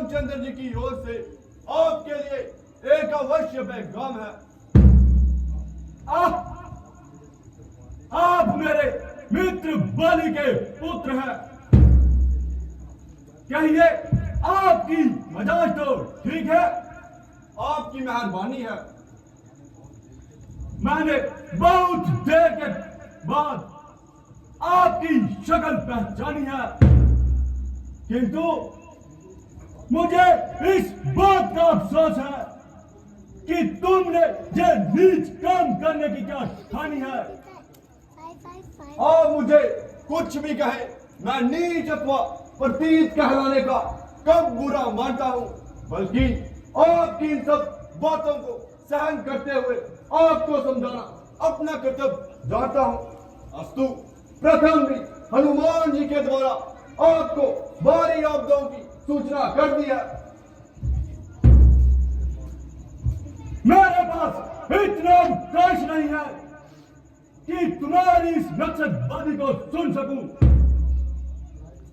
रामचंद्र जी की ओर से आपके लिए एक अवश्य पैगाम है। आप मेरे मित्र बलि के पुत्र हैं। कहिए, आपकी मजाज तो ठीक है? आपकी मेहरबानी है। मैंने बहुत देर के बाद आपकी शक्ल पहचानी है, किंतु मुझे इस बात का अफसोस है कि तुमने ये नीच काम करने की क्या ठानी है। आप मुझे कुछ भी कहे, मैं नीच अथवा प्रतीत कहलाने का कब बुरा मानता हूं, बल्कि आपकी इन सब बातों को सहन करते हुए आपको समझाना अपना कर्तव्य जानता हूं। अस्तु, प्रथम भी हनुमान जी के द्वारा आपको भारी आपदाओं की सूचना कर दी है। मेरे पास इतना अवकाश नहीं है कि तुम्हारी इस नक्सलवादी को सुन सकूं।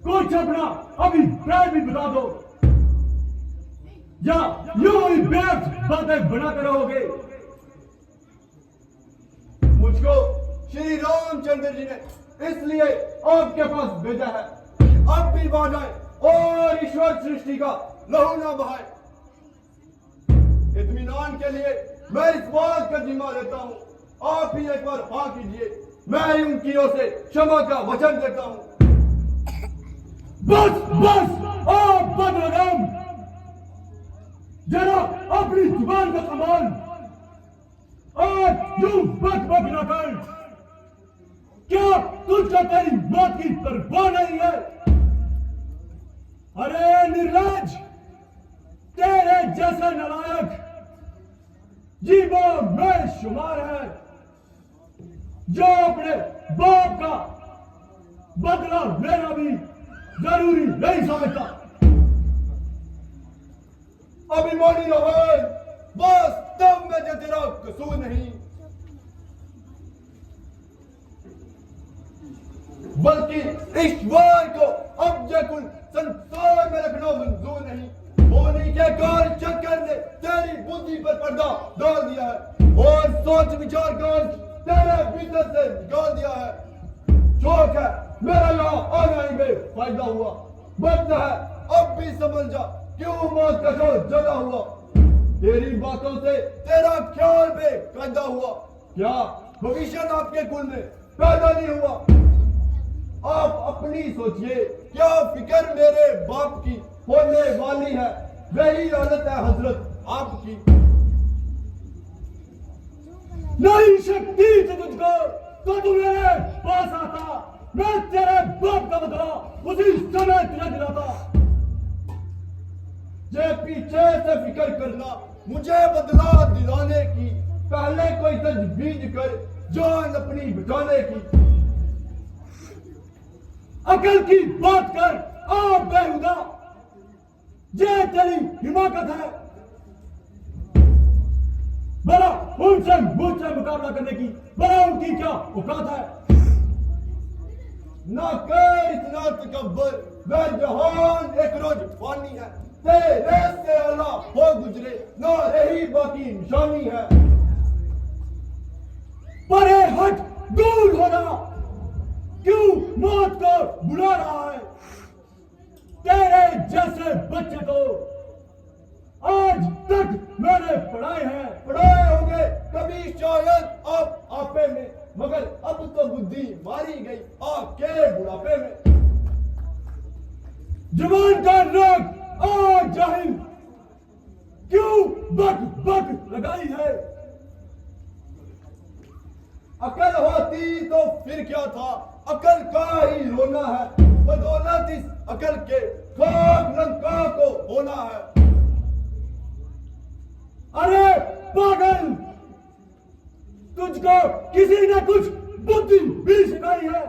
कुछ अपना अभिप्राय भी बता दो, या यूं ही व्यर्थ बातें बनाते रहोगे। मुझको श्री रामचंद्र जी ने इसलिए आपके पास भेजा है, अब भी बाजाए और ईश्वर सृष्टि का लहू ना बहाए। इत्मीनान के लिए मैं इस बात का जिम्मा लेता हूँ, आप ही एक बार हाँ कीजिए, मैं उनकी ओर से क्षमा का वचन देता हूँ। बस बस, आप बदनाम, जरा अपनी जुबान का संभाल और यूं बक बक न कर। क्या तुझको तेरी मौत की परवाह नहीं है? अरे निर्लज, तेरे जैसा नालायक जीवों में शुमार है जो अपने बाप का बदला लेना भी जरूरी नहीं समझता। अभिमानी रहो, वास्तव में जो तेरा कसूर नहीं, बल्कि ईश्वर को अब कुल संसार में रखना मंजूर नहीं। होने के कार्य चक्कर ने तेरी बुद्धि पर पर्दा डाल दिया है और सोच विचार कर तेरे भीतर से निकाल दिया है। शौक है मेरा यहाँ आना ही में फायदा हुआ, बनता है अब भी समझ जा क्यों मौत का शोर जगा हुआ। तेरी बातों से तेरा ख्याल बेकायदा हुआ, क्या भविष्य आपके कुल में पैदा नहीं हुआ? आप अपनी सोचिए, क्या फिक्र मेरे बाप की होने वाली है? वही हालत है हजरत आपकी। नहीं शक्ति थी तुझको तो तू मेरे पास आता, मैं तेरे बाप का बदला उसी समय तुझे दिलाता। जे पीछे से फिक्र करना मुझे बदला दिलाने की, पहले कोई तजवीज कर जान अपनी बचाने की। अकल की बात कर, आप बेहुदा, ये तेरी हिमाकत है बड़ा उनसे मुझसे मुकाबला करने की, बड़ा उनकी क्या औकात है? ना कर इतना तकब्बर, वह जहान एक रोज फानी है, तेरे से आला हो गुजरे ना रही बाकी निशानी है। परे हट, दूर हो जा, क्यों मौत को बुला रहा है? तेरे जैसे बच्चे तो आज तक मैंने पढ़ाए हैं। पढ़ाए होंगे कभी शायद आप आपे में, मगर अब तो बुद्धि मारी गई आपके बुढ़ापे में। जवान का रोग आ जाहिल, क्यों बक बक लगाई है? अकल होती तो फिर क्या था, अकल का ही रोना है, बदौलत इस अकल के खाक लंका को होना है। अरे पागल, तुझको किसी ने कुछ बुद्धि भी सिखाई है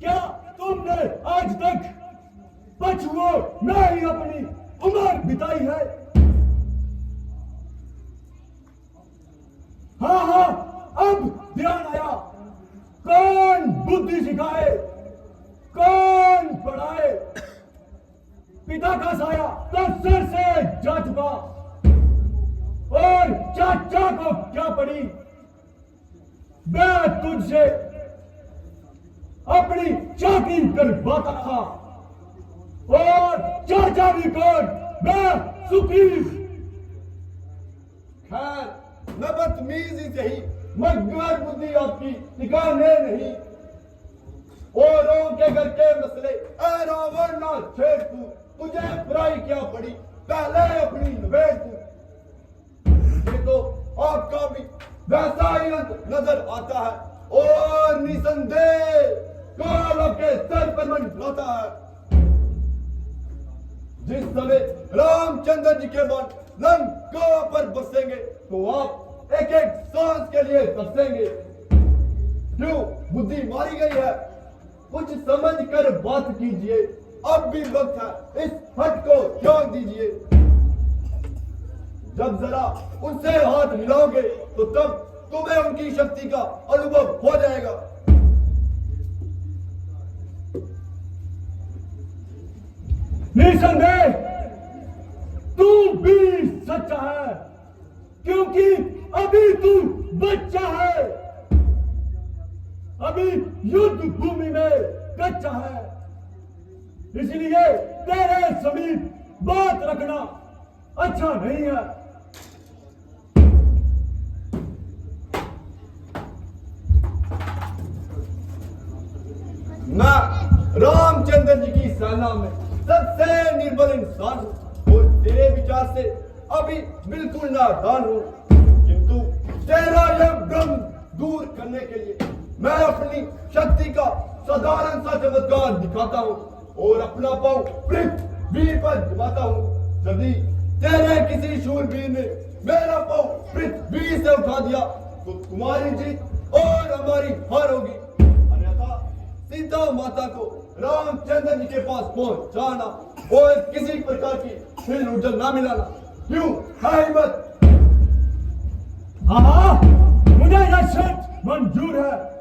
क्या? तुमने आज तक पछुओं में ही अपनी उम्र बिताई है। हाँ हाँ, अब ध्यान आया, कौन बुद्धि सिखाए, कौन पढ़ाए? पिता का साया तो सर से जा चुका, और चाचा को क्या पड़ी। मैं तुझसे अपनी चाकरी करवाता था, और चाचा भी कौन, मैं सुखी। खैर मैं बदतमीजी से ही, मगर बुद्धि आपकी ठिकाने नहीं। औरों के घर के मसले ऐ रावण ना छेड़ तू, तुझे बुराई क्या पड़ी, पहले अपनी नवेड़ तू। ये तो आपका भी वैसा ही अंत नजर आता है, और निसंदेह काल आपके सर पर मंडराता है। जिस समय रामचंद्र जी के मन लंका पर बसेंगे, तो आप एक एक सांस के लिए तरसेंगे। क्यों बुद्धि मारी गई है, कुछ समझ कर बात कीजिए। अब भी वक्त है, इस हट को त्याग दीजिए। जब जरा उनसे हाथ मिलाओगे, तो तब तुम्हें उनकी शक्ति का अनुभव हो जाएगा। निसंदेह तू भी सच्चा है, क्योंकि अभी तू बच्चा है, अभी युद्ध भूमि में कच्चा है। इसलिए तेरे समीप बात रखना अच्छा नहीं है। मैं रामचंद्र जी की सेना में सबसे निर्बल इंसान हूँ, और तेरे विचार से अभी बिल्कुल नादान हूँ। किंतु तेरा यह भ्रम दूर करने के लिए मैं अपनी शक्ति का साधारण सा चमत्कार दिखाता हूँ, और अपना पांव पृथ्वी पर जमाता हूँ। यदि तेरे किसी शूरवीर ने मेरा पांव पृथ्वी से उठा दिया, तो तुम्हारी जीत और हमारी हार होगी। अन्यथा सीता माता को रामचंद्र जी के पास पहुंचाना, और किसी प्रकार की हिल उजल ना मिलाना। क्यों है हिम्मत? हाँ, मुझे यह शर्त मंजूर है।